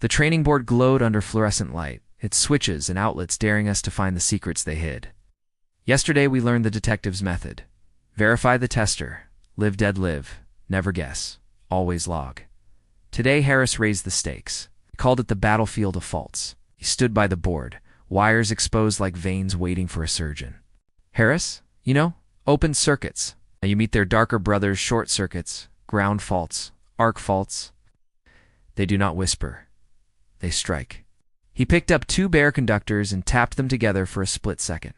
The training board glowed under fluorescent light, its switches and outlets daring us to find the secrets they hid. Yesterday we learned the detective's method. Verify the tester, live dead live, never guess, always log. Today Harris raised the stakes. He called it the battlefield of faults. He stood by the board, wires exposed like veins waiting for a surgeon. Harris, open circuits. Now you meet their darker brothers, short circuits, ground faults, arc faults. They do not whisper. They strike. He picked up 2 bare conductors and tapped them together for a split second.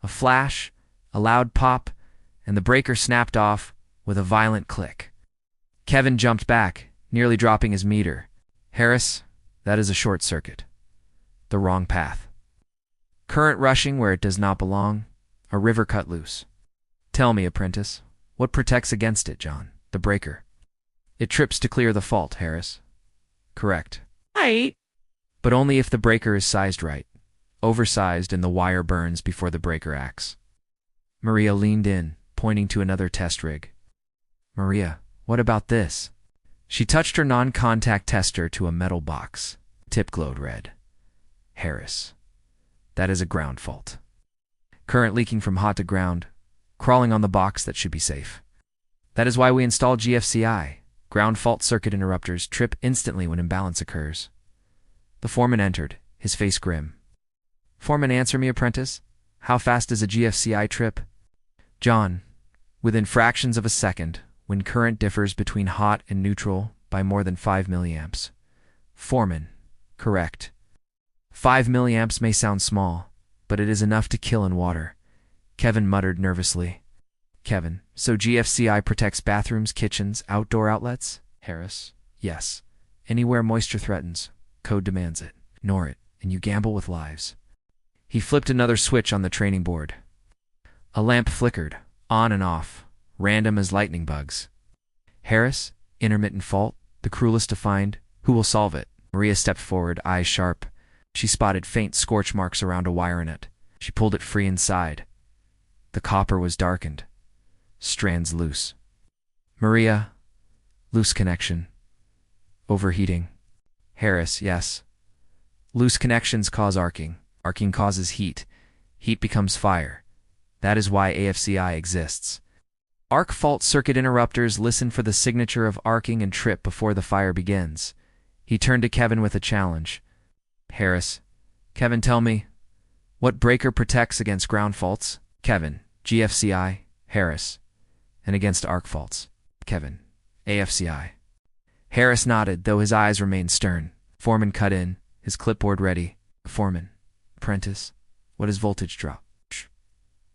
A flash, a loud pop, and the breaker snapped off with a violent click. Kevin jumped back, nearly dropping his meter. Harris, that is a short circuit. The wrong path. Current rushing where it does not belong. A river cut loose. Tell me, apprentice, what protects against it, Jon? The breaker. It trips to clear the fault, Harris. Correct. Right. But only if the breaker is sized right. Oversized and the wire burns before the breaker acts. Maria leaned in, pointing to another test rig. Maria, what about this? She touched her non-contact tester to a metal box. Tip glowed red. Harris. That is a ground fault. Current leaking from hot to ground, crawling on the box that should be safe. That is why we install GFCI. Ground fault circuit interrupters trip instantly when imbalance occurs. The foreman entered, his face grim. Foreman, answer me, apprentice. How fast does a GFCI trip? Jon, within fractions of a second, when current differs between hot and neutral by more than 5 milliamps. Foreman, correct. 5 milliamps may sound small, but it is enough to kill in water. Kevin muttered nervously. Kevin, so GFCI protects bathrooms, kitchens, outdoor outlets? Harris, yes. Anywhere moisture threatens, code demands it. Ignore it, and you gamble with lives. He flipped another switch on the training board. A lamp flickered, on and off, random as lightning bugs. Harris, intermittent fault, the cruelest to find. Who will solve it? Maria stepped forward, eyes sharp. She spotted faint scorch marks around a wire in it. She pulled it free inside. The copper was darkened. Strands loose. Maria, loose connection. Overheating. Harris, yes. Loose connections cause arcing. Arcing causes heat. Heat becomes fire. That is why AFCI exists. Arc fault circuit interrupters listen for the signature of arcing and trip before the fire begins. He turned to Kevin with a challenge. Harris, Kevin, tell me, what breaker protects against ground faults? Kevin, GFCI. Harris, and against arc faults? Kevin, AFCI. Harris nodded, though his eyes remained stern. Foreman cut in, his clipboard ready. Foreman, apprentice, what is voltage drop?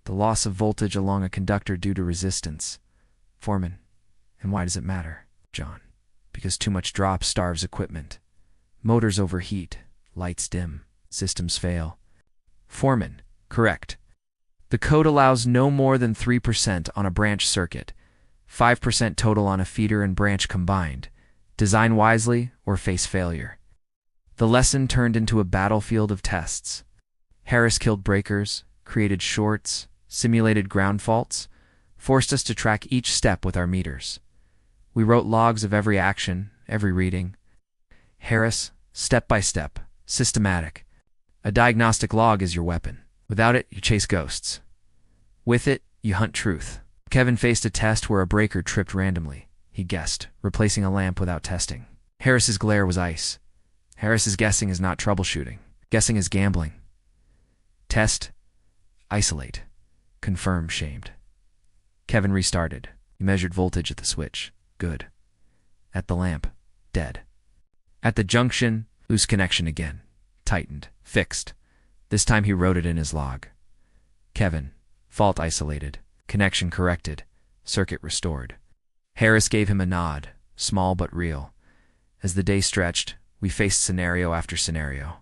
The loss of voltage along a conductor due to resistance. Foreman, and why does it matter? Jon, because too much drop starves equipment. Motors overheat, lights dim, systems fail. Foreman, correct. The code allows no more than 3% on a branch circuit, 5% total on a feeder and branch combined. Design wisely or face failure. The lesson turned into a battlefield of tests. Harris killed breakers, created shorts, simulated ground faults, forced us to track each step with our meters. We wrote logs of every action, every reading. Harris, step by step, systematic. A diagnostic log is your weapon. Without it, you chase ghosts. With it, you hunt truth. Kevin faced a test where a breaker tripped randomly. He guessed, replacing a lamp without testing. Harris's glare was ice. Harris's guessing is not troubleshooting. Guessing is gambling. Test, isolate, confirm, shamed. Kevin restarted. He measured voltage at the switch. Good. At the lamp. Dead. At the junction, loose connection again. Tightened. Fixed. This time he wrote it in his log. Kevin, fault isolated. Connection corrected. Circuit restored. Harris gave him a nod, small but real. As the day stretched, we faced scenario after scenario.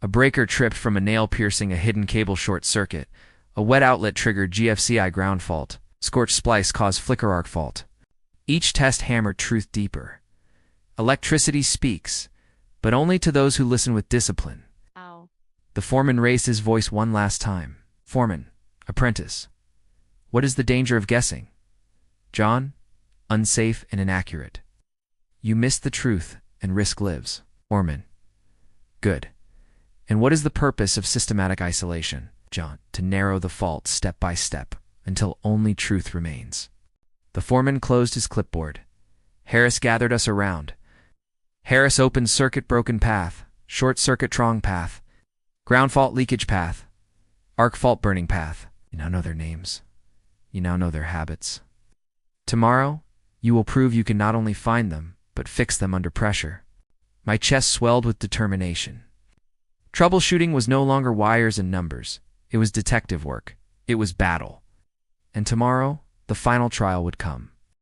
A breaker tripped from a nail piercing a hidden cable short circuit. A wet outlet triggered GFCI ground fault. Scorched splice caused flicker arc fault. Each test hammered truth deeper. Electricity speaks, but only to those who listen with discipline. Ow. The foreman raised his voice one last time. Foreman, apprentice, what is the danger of guessing? Jon, unsafe and inaccurate. You miss the truth and risk lives. Foreman. Good. And what is the purpose of systematic isolation, Jon? To narrow the fault step by step, until only truth remains. The foreman closed his clipboard. Harris gathered us around. Harris opened circuit broken path, short circuit trong path, ground fault leakage path, arc fault burning path. You now know their names. You now know their habits. Tomorrow, you will prove you can not only find them, but fix them under pressure. My chest swelled with determination. Troubleshooting was no longer wires and numbers. It was detective work. It was battle. And tomorrow, the final trial would come.